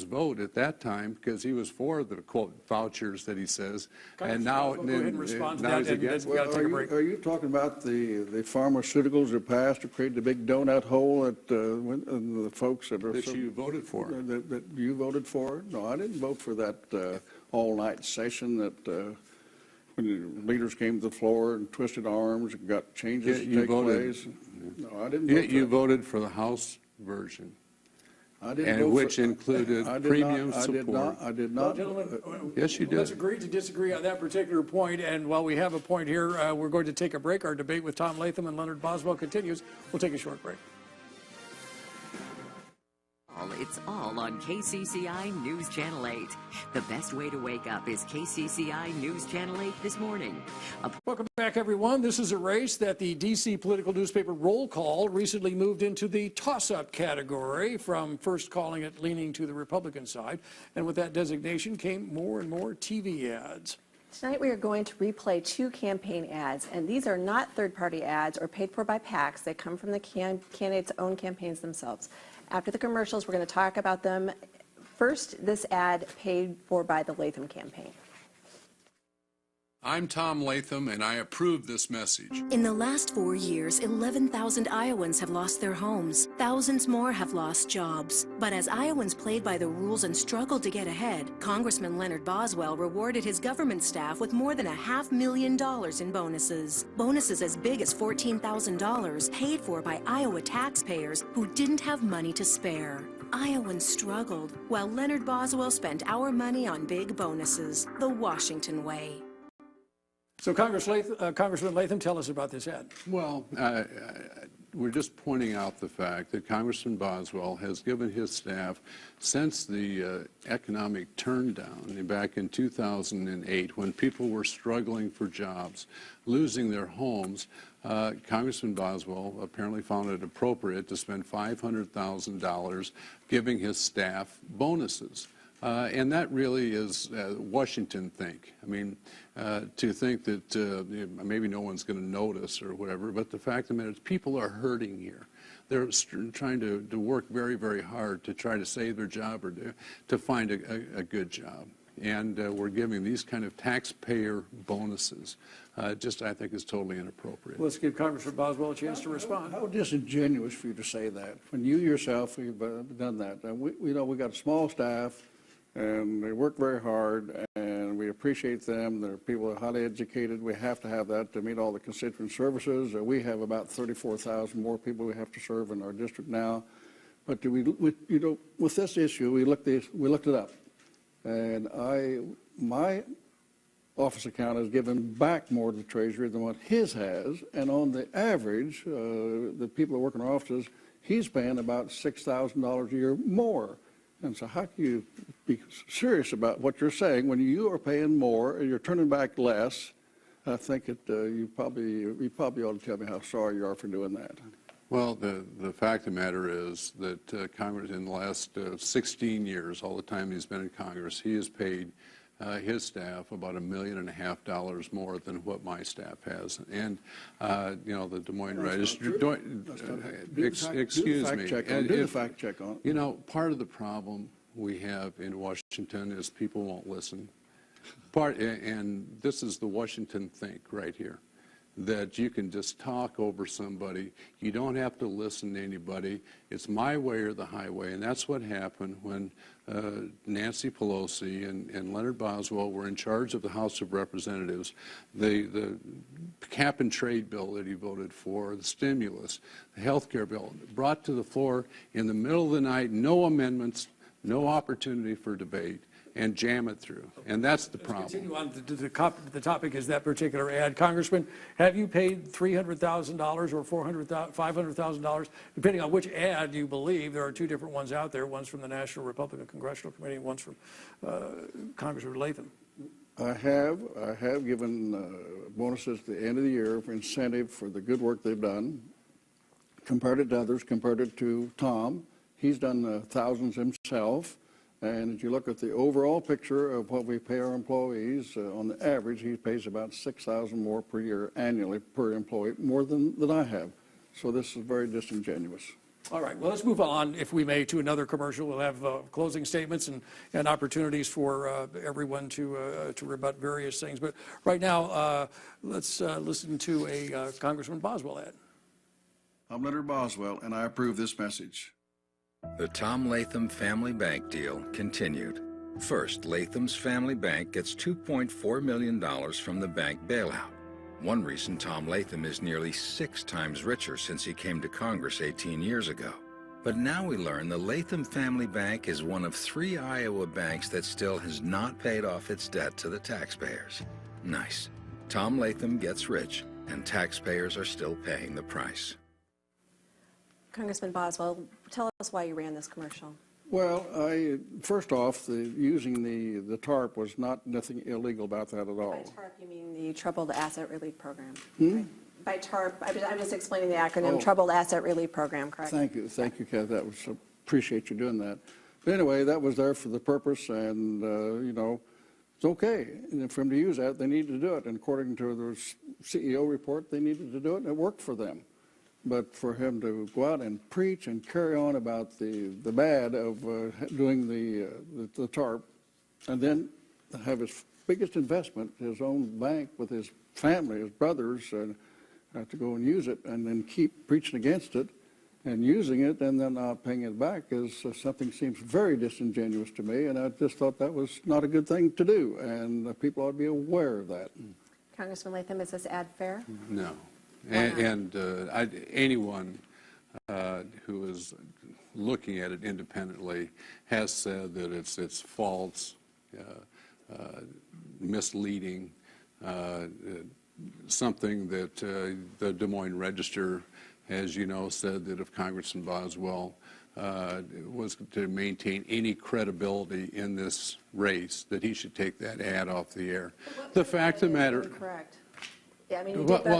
vote at that time because he was for the, quote, vouchers that he says. And now, go ahead and respond to now that, he's against it. gotta take a break. Are you talking about the pharmaceuticals that passed to create the big donut hole that the folks that are That you voted for. that you voted for? No, I didn't vote for that all-night session that when the leaders came to the floor and twisted arms and got changes to take place. No, I didn't vote for You that. voted for the House version. I didn't And vote which for, included I did premium not, support. I did Well, not. gentlemen, Yes, you did. let's agree to disagree on that particular point. And while we have a point here, we're going to take a break. Our debate with Tom Latham and Leonard Boswell continues. We'll take a short break. It's all on KCCI News Channel 8. The best way to wake up is KCCI News Channel 8 this morning. Welcome back, everyone. This is a race that the D.C. political newspaper Roll Call recently moved into the toss-up category from first calling it leaning to the Republican side. And with that designation came more and more TV ads. Tonight we are going to replay 2 campaign ads, and these are not third-party ads or paid for by PACs. They come from the candidates' own campaigns themselves. After the commercials, we're going to talk about them. First, this ad paid for by the Latham campaign. I'm Tom Latham, and I approve this message. In the last 4 years, 11,000 Iowans have lost their homes. Thousands more have lost jobs. But as Iowans played by the rules and struggled to get ahead, Congressman Leonard Boswell rewarded his government staff with more than $500,000 in bonuses. Bonuses as big as $14,000 paid for by Iowa taxpayers who didn't have money to spare. Iowans struggled, while Leonard Boswell spent our money on big bonuses, the Washington way. So Congressman Latham, tell us about this ad. Well, we're just pointing out the fact that Congressman Boswell has given his staff, since the economic turndown back in 2008, when people were struggling for jobs, losing their homes, Congressman Boswell apparently found it appropriate to spend $500,000 giving his staff bonuses. And that really is Washington think. I mean, to think that maybe no one's going to notice or whatever, but the fact of the matter is people are hurting here. They're trying to work very, very hard to try to save their job or to find a good job. And we're giving these kind of taxpayer bonuses. Just, I think, is totally inappropriate. Let's give Congressman Boswell a chance to respond. How disingenuous for you to say that when you yourself have done that. We got a small staff, and they work very hard, and we appreciate them. They're people that are highly educated. We have to have that to meet all the constituent services. We have about 34,000 more people we have to serve in our district now. But with this issue, we looked it up, and my office account has given back more to the Treasury than what his has, and on the average, the people that work in our offices, he's paying about $6,000 a year more. And so how can you be serious about what you're saying when you are paying more and you're turning back less? I think you probably ought to tell me how sorry you are for doing that. Well, the fact of the matter is that Congress, in the last 16 years, all the time he's been in Congress, he has paid his staff about $1.5 million more than what my staff has. And, the Des Moines Register, excuse me. Do the fact check on it. You know, part of the problem we have in Washington is people won't listen. And this is the Washington think right here, that you can just talk over somebody. You don't have to listen to anybody. It's my way or the highway. And that's what happened when Nancy Pelosi and Leonard Boswell were in charge of the House of Representatives. The cap and trade bill that he voted for, the stimulus, the health care bill, brought to the floor in the middle of the night, no amendments, no opportunity for debate, and jam it through. And that's the problem. Let's continue on. The topic is that particular ad. Congressman, have you paid $300,000 or $500,000, depending on which ad you believe? There are 2 different ones out there. One's from the National Republican Congressional Committee, and one's from Congressman Latham. I have given bonuses at the end of the year for incentive for the good work they've done. Compared it to others, compared it to Tom, he's done thousands himself. And if you look at the overall picture of what we pay our employees, on the average, he pays about $6,000 more per year annually per employee, more than I have. So this is very disingenuous. All right, well, let's move on, if we may, to another commercial. We'll have closing statements and opportunities for everyone to rebut various things. But right now, let's listen to a Congressman Boswell ad. I'm Leonard Boswell, and I approve this message. The Tom Latham Family Bank deal continued. First, Latham's Family Bank gets $2.4 million from the bank bailout. One reason Tom Latham is nearly 6 times richer since he came to Congress 18 years ago. But now we learn the Latham Family Bank is one of 3 Iowa banks that still has not paid off its debt to the taxpayers. Nice. Tom Latham gets rich, and taxpayers are still paying the price. Congressman Boswell, tell us why you ran this commercial. Well, first off, using the TARP was nothing illegal about that at all. By TARP, you mean the Troubled Asset Relief Program, right? By TARP, I'm just explaining the acronym, Troubled Asset Relief Program, correct? Thank you, Kath. Appreciate you doing that. But anyway, that was there for the purpose, and it's okay. And for them to use that, they need to do it. And according to the CEO report, they needed to do it, and it worked for them. But for him to go out and preach and carry on about the bad of doing the TARP, and then have his biggest investment, his own bank with his family, his brothers, to go and use it, and then keep preaching against it and using it, and then not paying it back is something seems very disingenuous to me, and I just thought that was not a good thing to do, and people ought to be aware of that. Congressman Latham, is this ad fair? No. Anyone who is looking at it independently has said that it's false, misleading, something that the Des Moines Register, as you know, said that if Congressman Boswell was to maintain any credibility in this race, that he should take that ad off the air. The fact of the matter. Correct. Yeah, I mean,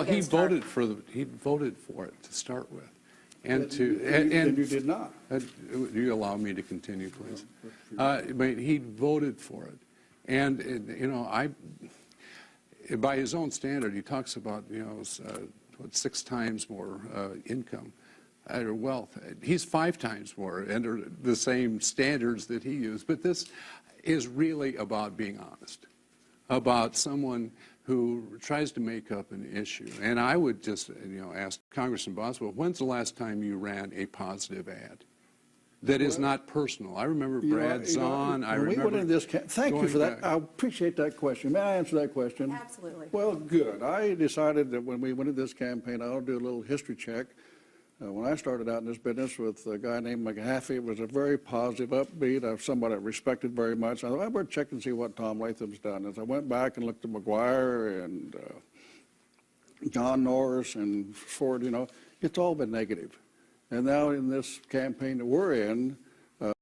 He voted for it to start with, and you did not. Do you allow me to continue, please? But he voted for it, and by his own standard, he talks about 6 times more income or wealth. He's 5 times more under the same standards that he used. But this is really about being honest, about someone who tries to make up an issue. And I would just, ask Congressman Boswell, when's the last time you ran a positive ad that is not personal? I remember Brad Zahn. We went into this. Thank you for that. I appreciate that question. May I answer that question? Absolutely. Well, good. I decided that when we went into this campaign, I'll do a little history check. When I started out in this business with a guy named McHaffey, it was a very positive, upbeat, somebody I respected very much. I thought, I better check and see what Tom Latham's done. As I went back and looked at McGuire and John Norris and Ford, it's all been negative. And now in this campaign that we're in,